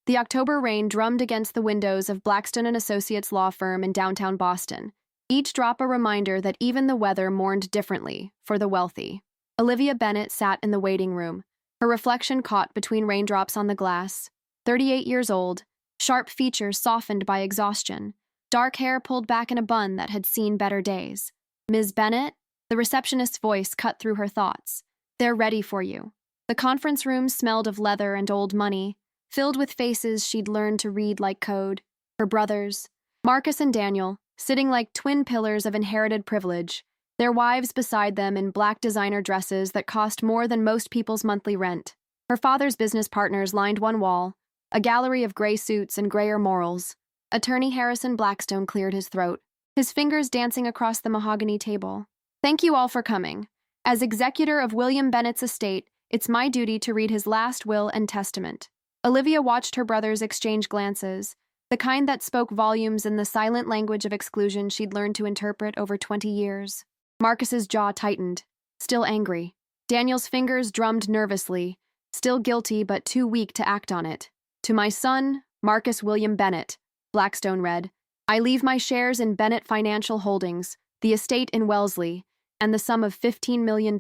The October rain drummed against the windows of Blackstone and Associates law firm in downtown Boston, each drop a reminder that even the weather mourned differently for the wealthy. Olivia Bennet sat in the waiting room, her reflection caught between raindrops on the glass. 38 years old, sharp features softened by exhaustion, dark hair pulled back in a bun that had seen better days. "Ms. Bennet?" The receptionist's voice cut through her thoughts. "They're ready for you." The conference room smelled of leather and old money, filled with faces she'd learned to read like code. Her brothers, Marcus and Daniel, sitting like twin pillars of inherited privilege, their wives beside them in black designer dresses that cost more than most people's monthly rent. Her father's business partners lined one wall, a gallery of gray suits and grayer morals. Attorney Harrison Blackstone cleared his throat, his fingers dancing across the mahogany table. "Thank you all for coming. As executor of William Bennett's estate, it's my duty to read his last will and testament." Olivia watched her brothers exchange glances, the kind that spoke volumes in the silent language of exclusion she'd learned to interpret over 20 years. Marcus's jaw tightened, still angry. Daniel's fingers drummed nervously, still guilty but too weak to act on it. "To my son, Marcus William Bennet," Blackstone read, "I leave my shares in Bennet Financial Holdings, the estate in Wellesley, and the sum of $15 million.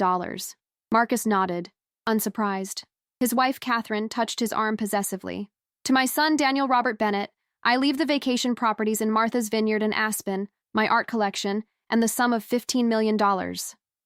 Marcus nodded, unsurprised. His wife, Catherine, touched his arm possessively. "To my son, Daniel Robert Bennet, I leave the vacation properties in Martha's Vineyard and Aspen, my art collection, and the sum of $15 million.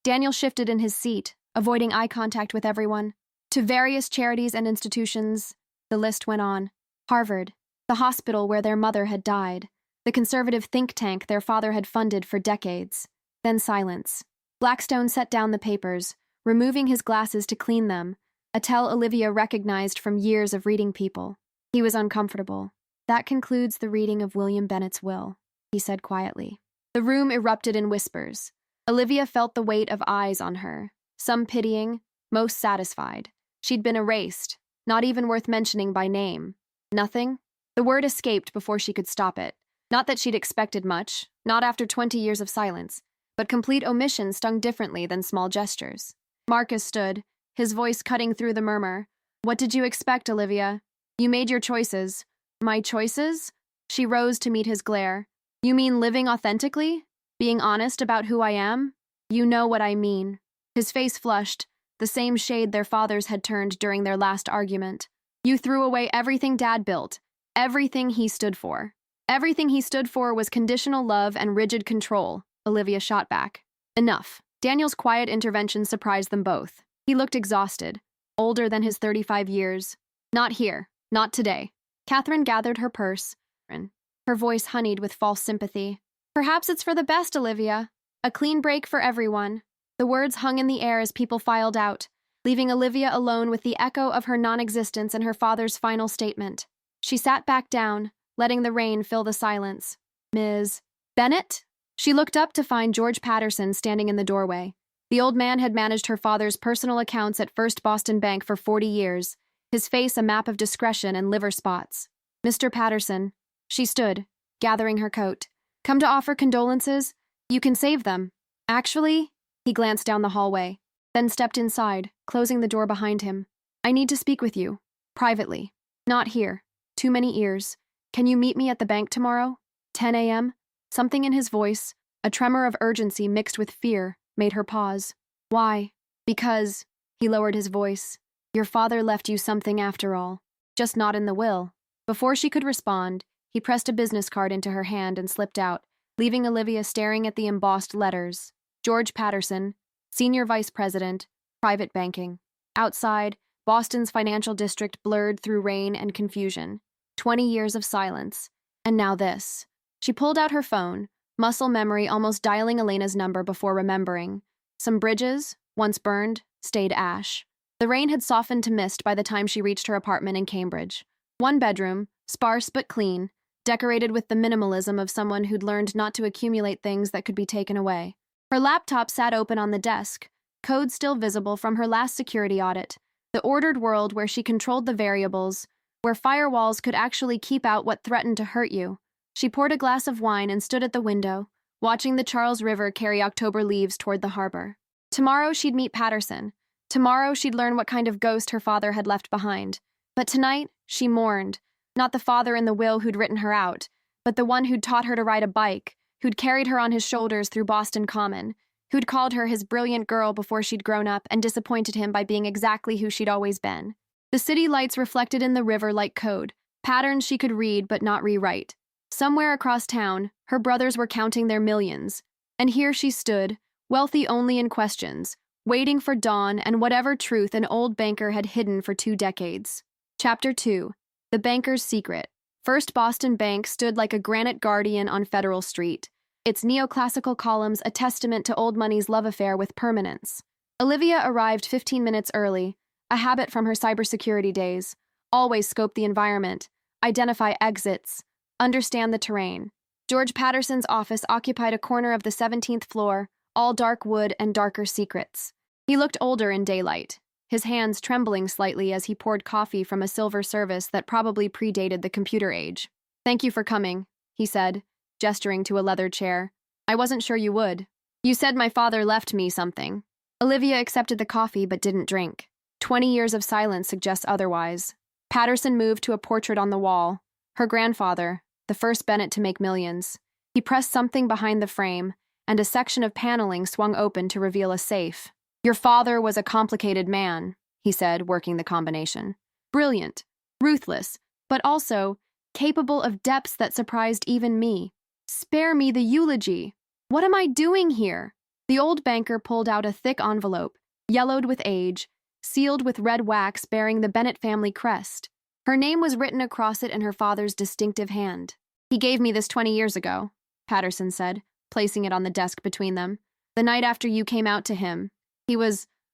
Daniel shifted in his seat, avoiding eye contact with everyone. "To various charities and institutions," the list went on. Harvard, the hospital where their mother had died, the conservative think tank their father had funded for decades. Then silence. Blackstone set down the papers, removing his glasses to clean them, a tell Olivia recognized from years of reading People. He was uncomfortable. "That concludes the reading of William Bennett's will," he said quietly. The room erupted in whispers. Olivia felt the weight of eyes on her, some pitying, most satisfied. She'd been erased, not even worth mentioning by name. Nothing? The word escaped before she could stop it. Not that she'd expected much, not after 20 years of silence, but complete omission stung differently than small gestures. Marcus stood, his voice cutting through the murmur. "What did you expect, Olivia? You made your choices." "My choices?" She rose to meet his glare. "You mean living authentically? Being honest about who I am?" "You know what I mean." His face flushed, the same shade their fathers had turned during their last argument. "You threw away everything Dad built, everything he stood for." "Everything he stood for was conditional love and rigid control," Olivia shot back. Enough. Daniel's quiet intervention surprised them both. He looked exhausted, older than his 35 years. "Not here. Not today." Catherine gathered her purse, her voice honeyed with false sympathy. "Perhaps it's for the best, Olivia. A clean break for everyone." The words hung in the air as people filed out, leaving Olivia alone with the echo of her non-existence and her father's final statement. She sat back down, letting the rain fill the silence. "Ms. Bennet?" She looked up to find George Patterson standing in the doorway. The old man had managed her father's personal accounts at First Boston Bank for 40 years, his face a map of discretion and liver spots. "Mr. Patterson." She stood, gathering her coat. "Come to offer condolences? You can save them." "Actually," he glanced down the hallway, then stepped inside, closing the door behind him. "I need to speak with you. Privately. Not here. Too many ears. Can you meet me at the bank tomorrow? 10 a.m.? Something in his voice, a tremor of urgency mixed with fear, made her pause. "Why?" "Because," he lowered his voice, "your father left you something after all. Just not in the will." Before she could respond, he pressed a business card into her hand and slipped out, leaving Olivia staring at the embossed letters. George Patterson, Senior Vice President, Private Banking. Outside, Boston's financial district blurred through rain and confusion. 20 years of silence. And now this. She pulled out her phone, muscle memory almost dialing Elena's number before remembering. Some bridges, once burned, stayed ash. The rain had softened to mist by the time she reached her apartment in Cambridge. One bedroom, sparse but clean, decorated with the minimalism of someone who'd learned not to accumulate things that could be taken away. Her laptop sat open on the desk, code still visible from her last security audit, the ordered world where she controlled the variables, where firewalls could actually keep out what threatened to hurt you. She poured a glass of wine and stood at the window, watching the Charles River carry October leaves toward the harbor. Tomorrow she'd meet Patterson. Tomorrow she'd learn what kind of ghost her father had left behind. But tonight, she mourned, Not the father in the will who'd written her out, but the one who'd taught her to ride a bike, who'd carried her on his shoulders through Boston Common, who'd called her his brilliant girl before she'd grown up and disappointed him by being exactly who she'd always been. The city lights reflected in the river like code, patterns she could read but not rewrite. Somewhere across town, her brothers were counting their millions, and here she stood, wealthy only in questions, waiting for dawn and whatever truth an old banker had hidden for 2 decades. Chapter 2. The Banker's Secret. First Boston Bank stood like a granite guardian on Federal Street, its neoclassical columns a testament to old money's love affair with permanence. Olivia arrived 15 minutes early, a habit from her cybersecurity days. Always scope the environment, identify exits, understand the terrain. George Patterson's office occupied a corner of the 17th floor, all dark wood and darker secrets. He looked older in daylight, his hands trembling slightly as he poured coffee from a silver service that probably predated the computer age. "Thank you for coming," he said, gesturing to a leather chair. "I wasn't sure you would. You said my father left me something." Olivia accepted the coffee but didn't drink. 20 years of silence suggests otherwise. Patterson moved to a portrait on the wall. Her grandfather, the first Bennett to make millions. He pressed something behind the frame, and a section of paneling swung open to reveal a safe. "Your father was a complicated man," he said, working the combination. "Brilliant, ruthless, but also capable of depths that surprised even me. Spare me the eulogy. What am I doing here?" The old banker pulled out a thick envelope, yellowed with age, sealed with red wax bearing the Bennett family crest. Her name was written across it in her father's distinctive hand. "He gave me this 20 years ago," Patterson said, placing it on the desk between them. "The night after you came out to him.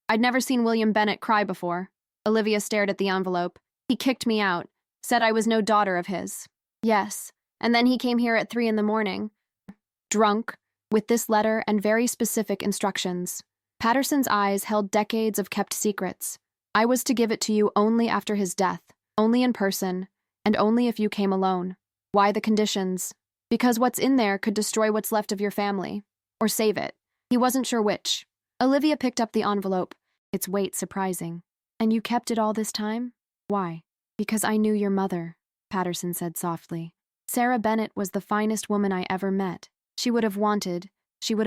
I'd never seen William Bennett cry before." Olivia stared at the envelope. "He kicked me out, said I was no daughter of his." "Yes, and then he came here at 3 in the morning, drunk, with this letter and very specific instructions." Patterson's eyes held decades of kept secrets. "I was to give it to you only after his death, only in person, and only if you came alone." "Why the conditions?" "Because what's in there could destroy what's left of your family, or save it." He wasn't sure which. Olivia picked up the envelope, its weight surprising. "And you kept it all this time? Why?" "Because I knew your mother," Patterson said softly. "Sarah Bennett was the finest woman I ever met. She would have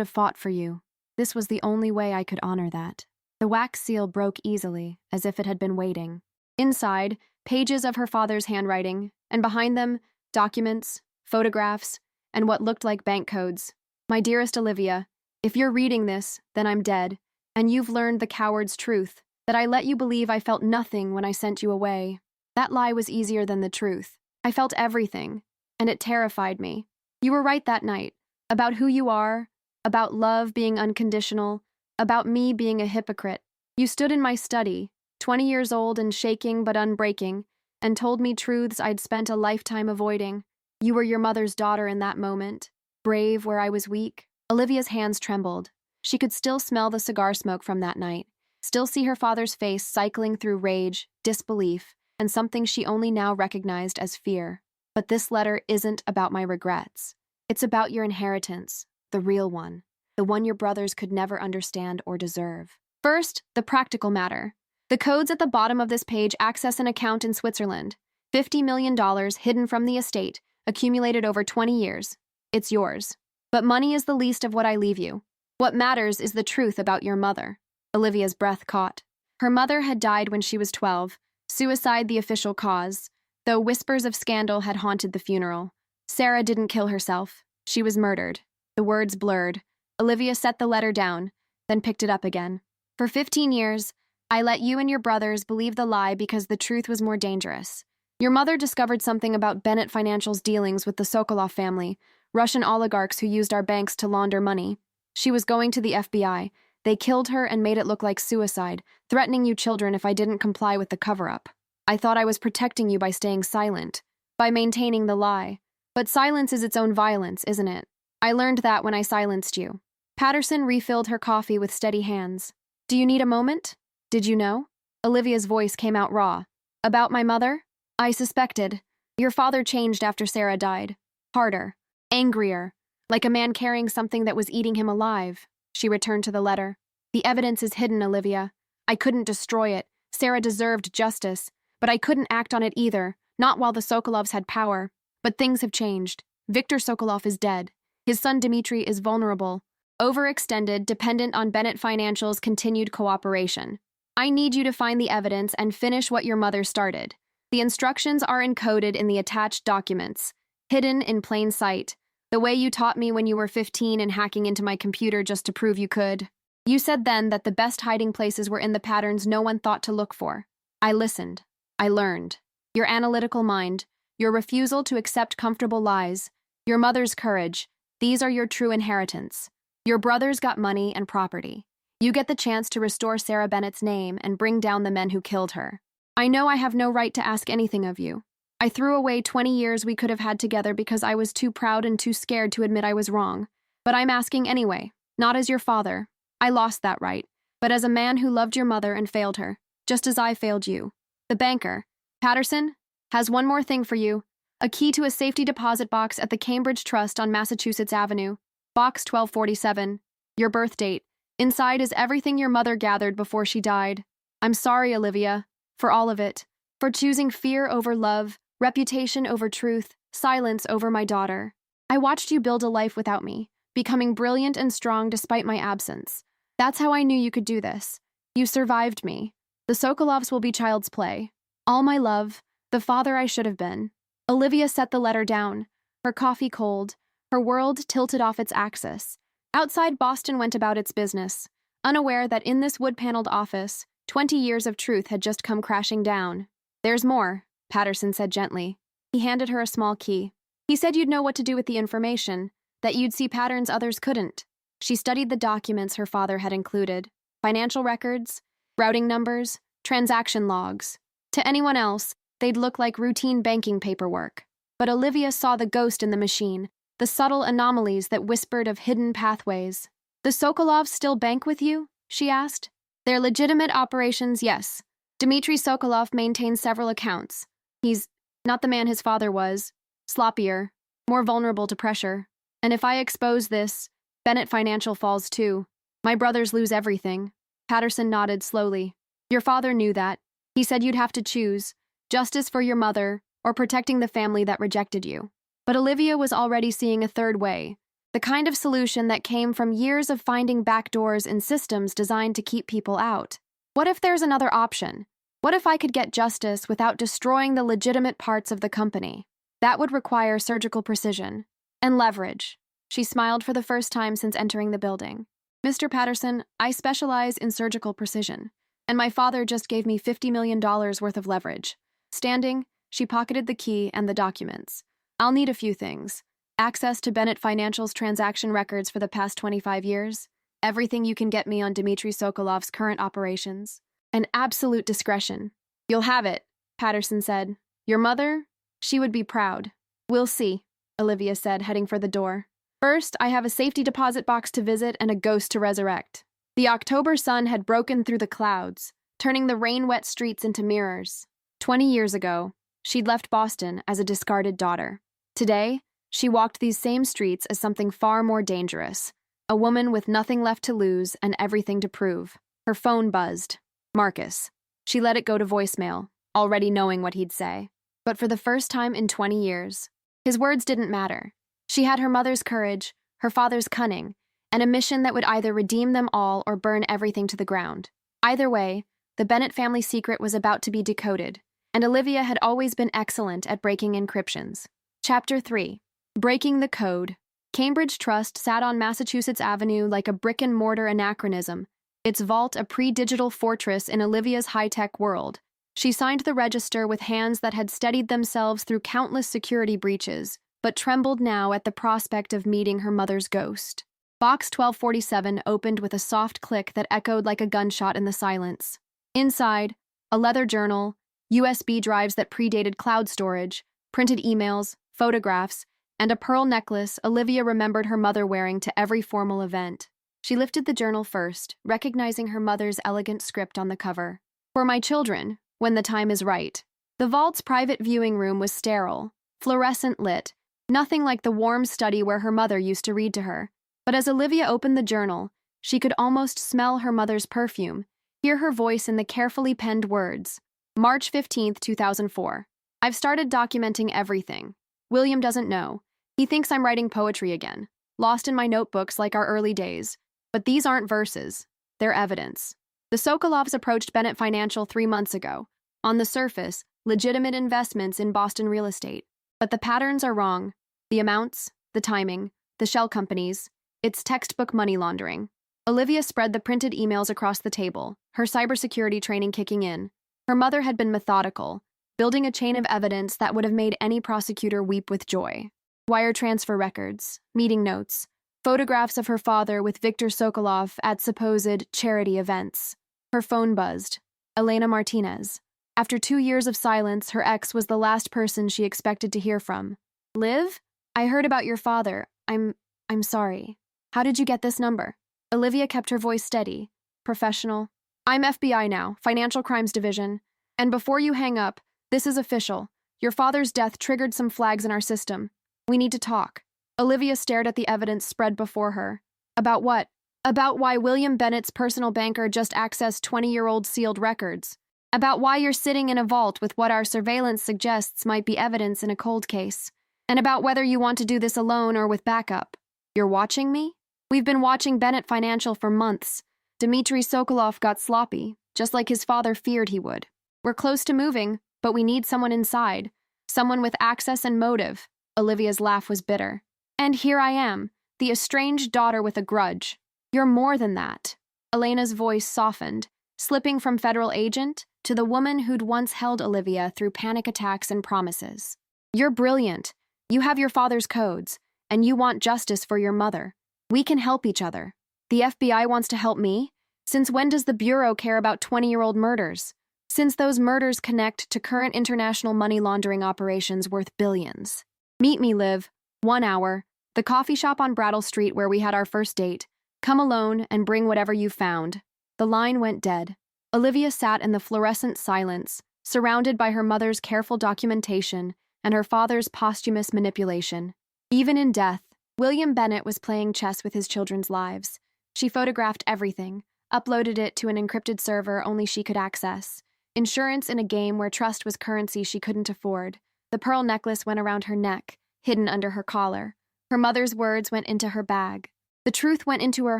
fought for you. This was the only way I could honor that." The wax seal broke easily, as if it had been waiting. Inside, pages of her father's handwriting, and behind them, documents, photographs, and what looked like bank codes. "My dearest Olivia, if you're reading this, then I'm dead, and you've learned the coward's truth, that I let you believe I felt nothing when I sent you away. That lie was easier than the truth. I felt everything, and it terrified me. You were right that night, about who you are, about love being unconditional, about me being a hypocrite. You stood in my study, 20 years old and shaking but unbreaking, and told me truths I'd spent a lifetime avoiding. You were your mother's daughter in that moment, brave where I was weak." Olivia's hands trembled. She could still smell the cigar smoke from that night, still see her father's face cycling through rage, disbelief, and something she only now recognized as fear. "But this letter isn't about my regrets. It's about your inheritance, the real one, the one your brothers could never understand or deserve." First, the practical matter. The codes at the bottom of this page access an account in Switzerland. $50 million hidden from the estate, accumulated over 20 years. It's yours. But money is the least of what I leave you. What matters is the truth about your mother. Olivia's breath caught. Her mother had died when she was 12, suicide the official cause, though whispers of scandal had haunted the funeral. Sarah didn't kill herself. She was murdered. The words blurred. Olivia set the letter down, then picked it up again. "For 15 years, I let you and your brothers believe the lie because the truth was more dangerous. Your mother discovered something about Bennett Financial's dealings with the Sokolov family, Russian oligarchs who used our banks to launder money. She was going to the FBI. They killed her and made it look like suicide, threatening you children if I didn't comply with the cover-up. I thought I was protecting you by staying silent, by maintaining the lie. But silence is its own violence, isn't it? I learned that when I silenced you." Patterson refilled her coffee with steady hands. "Do you need a moment? Did you know?" Olivia's voice came out raw. "About my mother? I suspected. Your father changed after Sarah died. Harder. Angrier. Like a man carrying something that was eating him alive." She returned to the letter. "The evidence is hidden, Olivia. I couldn't destroy it. Sarah deserved justice. But I couldn't act on it either, Not while the Sokolovs had power. But things have changed. Viktor Sokolov is dead. His son Dmitry is vulnerable, overextended, dependent on Bennett Financial's continued cooperation. I need you to find the evidence and finish what your mother started. The instructions are encoded in the attached documents, hidden in plain sight, the way you taught me when you were 15 and hacking into my computer just to prove you could. You said then that the best hiding places were in the patterns no one thought to look for. I listened. I learned. Your analytical mind, your refusal to accept comfortable lies, your mother's courage, these are your true inheritance. Your brothers got money and property. You get the chance to restore Sarah Bennett's name and bring down the men who killed her. I know I have no right to ask anything of you. I threw away 20 years we could have had together because I was too proud and too scared to admit I was wrong. But I'm asking anyway, not as your father. I lost that right, but as a man who loved your mother and failed her, just as I failed you. The banker, Patterson, has one more thing for you. A key to a safety deposit box at the Cambridge Trust on Massachusetts Avenue. Box 1247. Your birth date. Inside is everything your mother gathered before she died. I'm sorry, Olivia, for all of it. For choosing fear over love, reputation over truth, silence over my daughter. I watched you build a life without me, becoming brilliant and strong despite my absence. That's how I knew you could do this. You survived me. The Sokolovs will be child's play. All my love, the father I should have been. Olivia set the letter down, her coffee cold, her world tilted off its axis. Outside, Boston went about its business, unaware that in this wood-paneled office, 20 years of truth had just come crashing down. There's more, Patterson said gently. He handed her a small key. He said you'd know what to do with the information, that you'd see patterns others couldn't. She studied the documents her father had included, financial records, routing numbers, transaction logs. To anyone else, they'd look like routine banking paperwork. But Olivia saw the ghost in the machine, the subtle anomalies that whispered of hidden pathways. The Sokolovs still bank with you? She asked. Their legitimate operations, yes. Dmitry Sokolov maintains several accounts. He's not the man his father was, sloppier, more vulnerable to pressure. And if I expose this, Bennett Financial falls too. My brothers lose everything. Patterson nodded slowly. Your father knew that. He said you'd have to choose, justice for your mother or protecting the family that rejected you. But Olivia was already seeing a third way, the kind of solution that came from years of finding backdoors in systems designed to keep people out. What if there's another option? What if I could get justice without destroying the legitimate parts of the company? That would require surgical precision and leverage. She smiled for the first time since entering the building. Mr. Patterson, I specialize in surgical precision, and my father just gave me $50 million worth of leverage. Standing, she pocketed the key and the documents. I'll need a few things. Access to Bennett Financial's transaction records for the past 25 years, everything you can get me on Dmitry Sokolov's current operations, and absolute discretion. You'll have it, Patterson said. Your mother? She would be proud. We'll see, Olivia said, heading for the door. First, I have a safety deposit box to visit and a ghost to resurrect. The October sun had broken through the clouds, turning the rain-wet streets into mirrors. 20 years ago, she'd left Boston as a discarded daughter. Today, she walked these same streets as something far more dangerous, a woman with nothing left to lose and everything to prove. Her phone buzzed. Marcus. She let it go to voicemail, already knowing what he'd say. But for the first time in 20 years, his words didn't matter. She had her mother's courage, her father's cunning, and a mission that would either redeem them all or burn everything to the ground. Either way, the Bennett family secret was about to be decoded, and Olivia had always been excellent at breaking encryptions. Chapter 3. Breaking the Code. Cambridge Trust sat on Massachusetts Avenue like a brick-and-mortar anachronism, its vault a pre-digital fortress in Olivia's high-tech world. She signed the register with hands that had steadied themselves through countless security breaches, but trembled now at the prospect of meeting her mother's ghost. Box 1247 opened with a soft click that echoed like a gunshot in the silence. Inside, a leather journal, USB drives that predated cloud storage, printed emails, photographs, and a pearl necklace Olivia remembered her mother wearing to every formal event. She lifted the journal first, recognizing her mother's elegant script on the cover. For my children, when the time is right. The vault's private viewing room was sterile, fluorescent lit, nothing like the warm study where her mother used to read to her. But as Olivia opened the journal, she could almost smell her mother's perfume, hear her voice in the carefully penned words. March 15, 2004. I've started documenting everything. William doesn't know. He thinks I'm writing poetry again, lost in my notebooks like our early days. But these aren't verses. They're evidence. The Sokolovs approached Bennett Financial 3 months ago. On the surface, legitimate investments in Boston real estate. But the patterns are wrong. The amounts, the timing, the shell companies. It's textbook money laundering. Olivia spread the printed emails across the table, her cybersecurity training kicking in. Her mother had been methodical, building a chain of evidence that would have made any prosecutor weep with joy. Wire transfer records, meeting notes, photographs of her father with Viktor Sokolov at supposed charity events. Her phone buzzed. Elena Martinez. After 2 years of silence, her ex was the last person she expected to hear from. Liv? I heard about your father. I'm sorry. How did you get this number? Olivia kept her voice steady, professional. I'm FBI now, Financial Crimes Division. And before you hang up, this is official. Your father's death triggered some flags in our system. We need to talk. Olivia stared at the evidence spread before her. About what? About why William Bennett's personal banker just accessed 20-year-old sealed records. About why you're sitting in a vault with what our surveillance suggests might be evidence in a cold case. And about whether you want to do this alone or with backup. You're watching me? We've been watching Bennett Financial for months. Dmitry Sokolov got sloppy, just like his father feared he would. We're close to moving, but we need someone inside. Someone with access and motive. Olivia's laugh was bitter. And here I am, the estranged daughter with a grudge. You're more than that. Elena's voice softened, slipping from federal agent to the woman who'd once held Olivia through panic attacks and promises. You're brilliant. You have your father's codes, and you want justice for your mother. We can help each other. The FBI wants to help me? Since when does the Bureau care about 20-year-old murders? Since those murders connect to current international money laundering operations worth billions. Meet me, Liv. 1 hour. The coffee shop on Brattle Street where we had our first date. Come alone and bring whatever you've found. The line went dead. Olivia sat in the fluorescent silence, surrounded by her mother's careful documentation and her father's posthumous manipulation. Even in death, William Bennett was playing chess with his children's lives. She photographed everything, uploaded it to an encrypted server only she could access. Insurance in a game where trust was currency she couldn't afford. The pearl necklace went around her neck, hidden under her collar. Her mother's words went into her bag. The truth went into her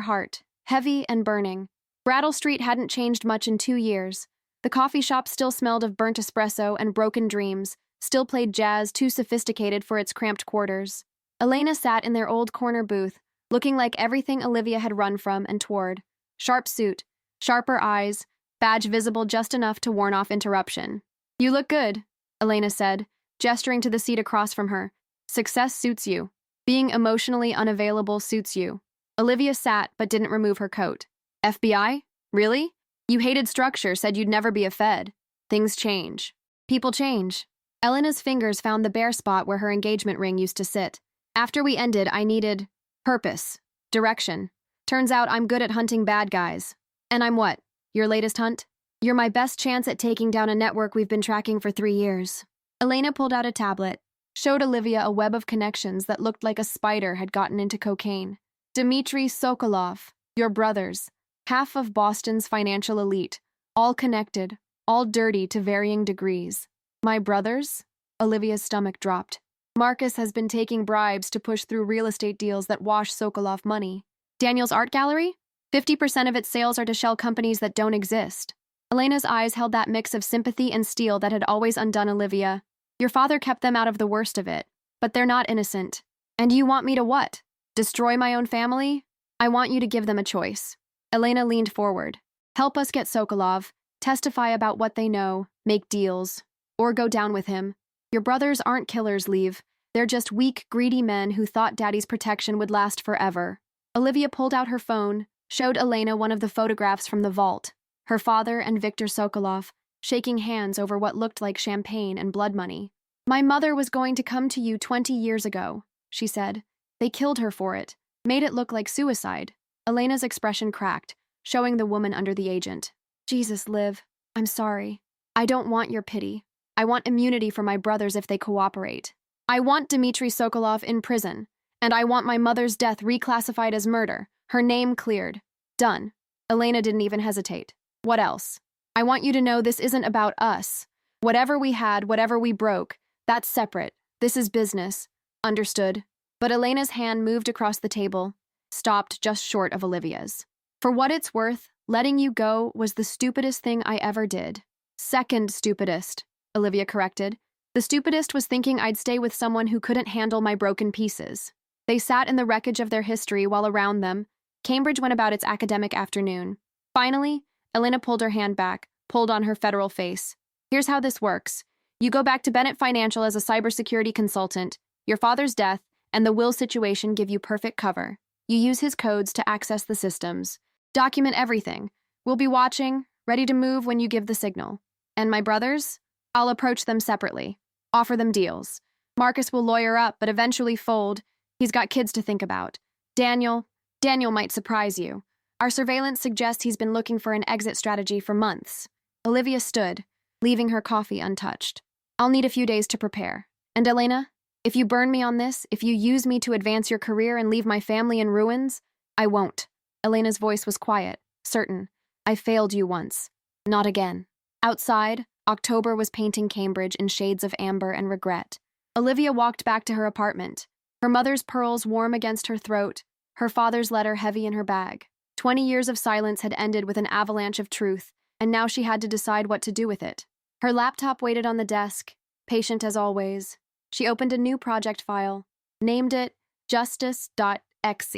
heart, heavy and burning. Brattle Street hadn't changed much in 2 years. The coffee shop still smelled of burnt espresso and broken dreams, still played jazz too sophisticated for its cramped quarters. Elena sat in their old corner booth, looking like everything Olivia had run from and toward. Sharp suit, sharper eyes, badge visible just enough to warn off interruption. You look good, Elena said, gesturing to the seat across from her. Success suits you. Being emotionally unavailable suits you. Olivia sat but didn't remove her coat. FBI? Really? You hated structure, said you'd never be a Fed. Things change. People change. Elena's fingers found the bare spot where her engagement ring used to sit. After we ended, I needed purpose, direction. Turns out I'm good at hunting bad guys. And I'm what? Your latest hunt? You're my best chance at taking down a network we've been tracking for 3 years. Elena pulled out a tablet, showed Olivia a web of connections that looked like a spider had gotten into cocaine. Dmitry Sokolov, your brothers, half of Boston's financial elite, all connected, all dirty to varying degrees. My brothers? Olivia's stomach dropped. Marcus has been taking bribes to push through real estate deals that wash Sokolov money. Daniel's art gallery? 50% of its sales are to shell companies that don't exist. Elena's eyes held that mix of sympathy and steel that had always undone Olivia. Your father kept them out of the worst of it, but they're not innocent. And you want me to what? Destroy my own family? I want you to give them a choice. Elena leaned forward. Help us get Sokolov, testify about what they know, make deals, or go down with him. Your brothers aren't killers, Liv. They're just weak, greedy men who thought Daddy's protection would last forever. Olivia pulled out her phone, showed Elena one of the photographs from the vault. Her father and Viktor Sokolov, shaking hands over what looked like champagne and blood money. My mother was going to come to you 20 years ago, she said. They killed her for it, made it look like suicide. Elena's expression cracked, showing the woman under the agent. Jesus, Liv, I'm sorry. I don't want your pity. I want immunity for my brothers if they cooperate. I want Dmitry Sokolov in prison, and I want my mother's death reclassified as murder, her name cleared. Done. Elena didn't even hesitate. What else? I want you to know this isn't about us. Whatever we had, whatever we broke, that's separate. This is business. Understood. But Elena's hand moved across the table, stopped just short of Olivia's. For what it's worth, letting you go was the stupidest thing I ever did. Second stupidest, Olivia corrected. The stupidest was thinking I'd stay with someone who couldn't handle my broken pieces. They sat in the wreckage of their history while around them, Cambridge went about its academic afternoon. Finally, Elena pulled her hand back, pulled on her federal face. Here's how this works. You go back to Bennett Financial as a cybersecurity consultant. Your father's death and the will situation give you perfect cover. You use his codes to access the systems. Document everything. We'll be watching, ready to move when you give the signal. And my brothers? I'll approach them separately. Offer them deals. Marcus will lawyer up, but eventually fold. He's got kids to think about. Daniel might surprise you. Our surveillance suggests he's been looking for an exit strategy for months. Olivia stood, leaving her coffee untouched. I'll need a few days to prepare. And Elena, if you burn me on this, if you use me to advance your career and leave my family in ruins, I won't. Elena's voice was quiet, certain. I failed you once. Not again. Outside, October was painting Cambridge in shades of amber and regret. Olivia walked back to her apartment, her mother's pearls warm against her throat, her father's letter heavy in her bag. 20 years of silence had ended with an avalanche of truth, and now she had to decide what to do with it. Her laptop waited on the desk, patient as always. She opened a new project file, named it justice.exe.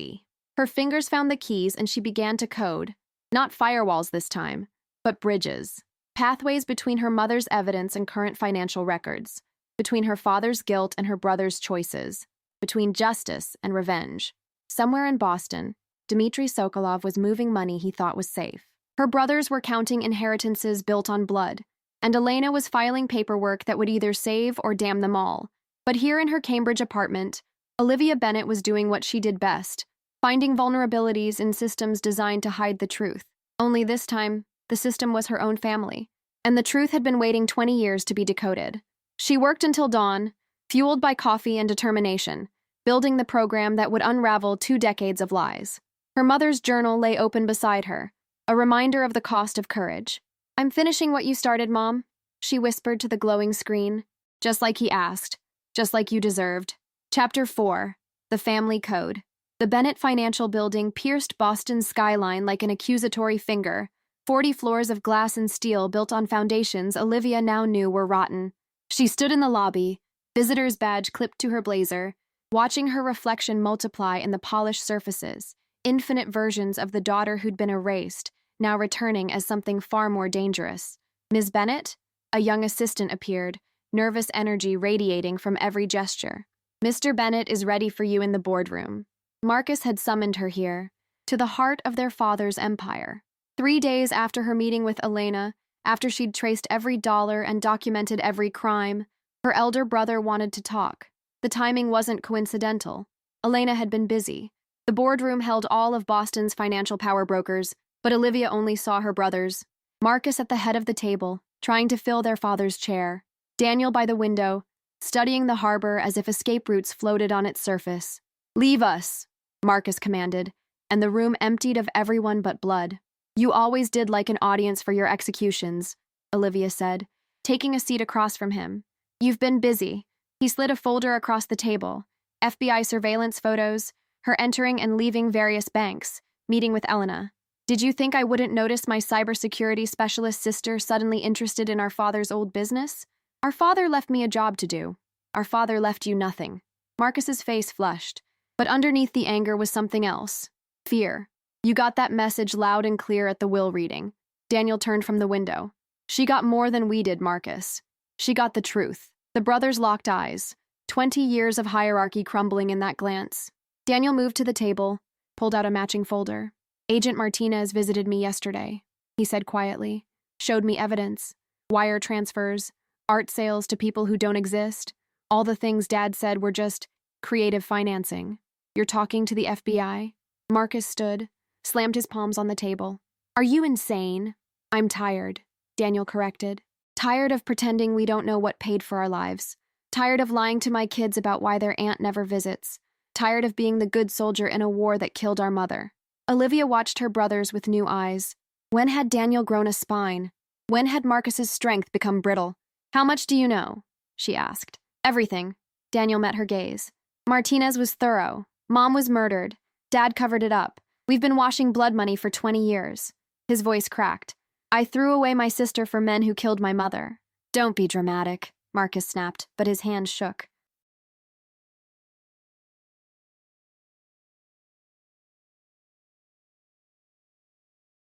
Her fingers found the keys and she began to code, not firewalls this time, but bridges. Pathways between her mother's evidence and current financial records, between her father's guilt and her brother's choices, between justice and revenge. Somewhere in Boston, Dmitry Sokolov was moving money he thought was safe. Her brothers were counting inheritances built on blood, and Elena was filing paperwork that would either save or damn them all. But here in her Cambridge apartment, Olivia Bennett was doing what she did best, finding vulnerabilities in systems designed to hide the truth. Only this time, the system was her own family, and the truth had been waiting 20 years to be decoded. She worked until dawn, fueled by coffee and determination, building the program that would unravel 2 decades of lies. Her mother's journal lay open beside her, a reminder of the cost of courage. I'm finishing what you started, Mom, she whispered to the glowing screen. Just like he asked, just like you deserved. Chapter 4, The Family Code. The Bennett Financial Building pierced Boston's skyline like an accusatory finger. 40 floors of glass and steel built on foundations Olivia now knew were rotten. She stood in the lobby, visitor's badge clipped to her blazer, watching her reflection multiply in the polished surfaces, infinite versions of the daughter who'd been erased, now returning as something far more dangerous. Ms. Bennett? A young assistant appeared, nervous energy radiating from every gesture. Mr. Bennett is ready for you in the boardroom. Marcus had summoned her here, to the heart of their father's empire. 3 days after her meeting with Elena, after she'd traced every dollar and documented every crime, her elder brother wanted to talk. The timing wasn't coincidental. Elena had been busy. The boardroom held all of Boston's financial power brokers, but Olivia only saw her brothers. Marcus at the head of the table, trying to fill their father's chair. Daniel by the window, studying the harbor as if escape routes floated on its surface. Leave us, Marcus commanded, and the room emptied of everyone but blood. You always did like an audience for your executions, Olivia said, taking a seat across from him. You've been busy. He slid a folder across the table. FBI surveillance photos, her entering and leaving various banks, meeting with Elena. Did you think I wouldn't notice my cybersecurity specialist sister suddenly interested in our father's old business? Our father left me a job to do. Our father left you nothing. Marcus's face flushed, but underneath the anger was something else. Fear. You got that message loud and clear at the will reading. Daniel turned from the window. She got more than we did, Marcus. She got the truth. The brothers locked eyes, 20 years of hierarchy crumbling in that glance. Daniel moved to the table, pulled out a matching folder. Agent Martinez visited me yesterday, he said quietly. Showed me evidence. Wire transfers, art sales to people who don't exist. All the things Dad said were just creative financing. You're talking to the FBI? Marcus stood, slammed his palms on the table. Are you insane? I'm tired, Daniel corrected. Tired of pretending we don't know what paid for our lives. Tired of lying to my kids about why their aunt never visits. Tired of being the good soldier in a war that killed our mother. Olivia watched her brothers with new eyes. When had Daniel grown a spine? When had Marcus's strength become brittle? How much do you know? She asked. Everything. Daniel met her gaze. Martinez was thorough. Mom was murdered. Dad covered it up. We've been washing blood money for 20 years. His voice cracked. I threw away my sister for men who killed my mother. Don't be dramatic, Marcus snapped, but his hand shook.